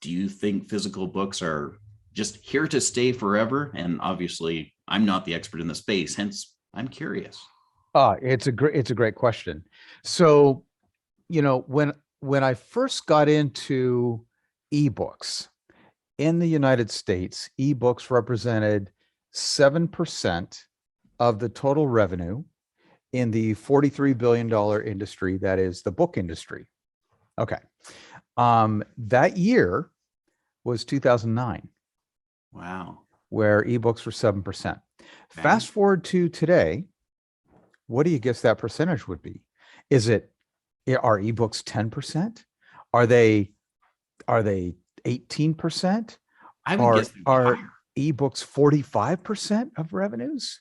do you think physical books are just here to stay forever? And obviously, I'm not the expert in the space, hence I'm curious. It's a great question. So, when I first got into ebooks in the United States, ebooks represented 7% of the total revenue in the $43 billion industry that is the book industry. Okay. That year was 2009, Wow. where ebooks were 7%. Okay. Fast forward to today, what do you guess that percentage would be? Are ebooks 10%? Are they 18%? I would Are guess they'd be are higher. ebooks 45% of revenues?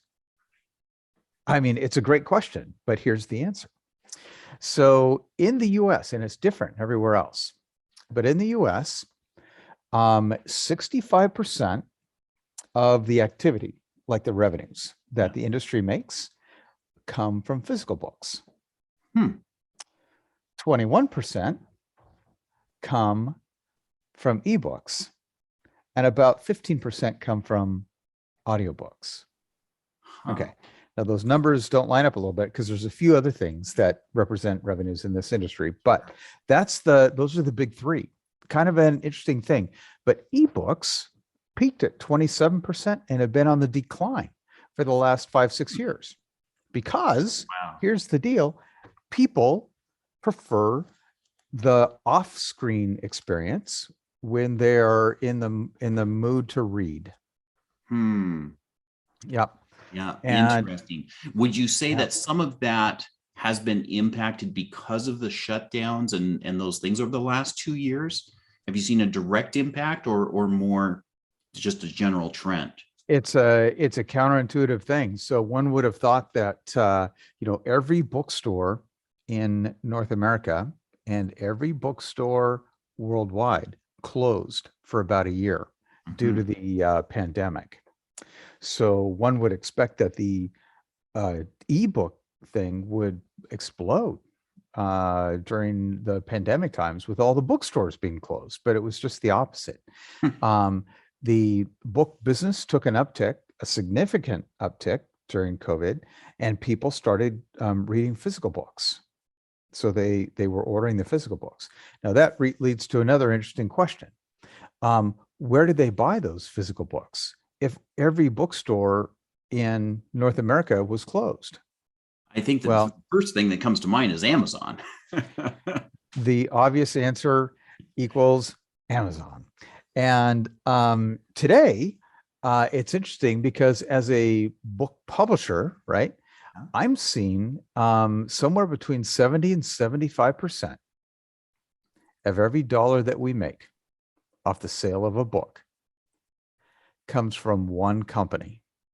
I mean, it's a great question, but here's the answer. So in the US, and it's different everywhere else, but in the US, 65% of the activity, like the revenues that the industry makes, come from physical books. 21% come from ebooks, and about 15% come from audiobooks. Okay. Now those numbers don't line up a little bit because there's a few other things that represent revenues in this industry, but those are the big three. Kind of an interesting thing. But ebooks peaked at 27% and have been on the decline for the last 5-6 years. Because here's the deal, people prefer the off-screen experience when they're in the mood to read. Yep. Yeah, And interesting. Would you say that some of that has been impacted because of the shutdowns and those things over the last 2 years? Have you seen a direct impact or more just a general trend? it's a counterintuitive thing. So one would have thought that every bookstore in North America and every bookstore worldwide closed for about a year due to the pandemic. So one would expect that the ebook thing would explode during the pandemic times with all the bookstores being closed, but it was just the opposite. The book business took an uptick, a significant uptick during COVID, and people started reading physical books. So they were ordering the physical books. Now that leads to another interesting question. Where did they buy those physical books if every bookstore in North America was closed? I think the first thing that comes to mind is Amazon. The obvious answer equals Amazon. And today, it's interesting because as a book publisher, right, I'm seeing somewhere between 70 and 75% of every dollar that we make off the sale of a book comes from one company.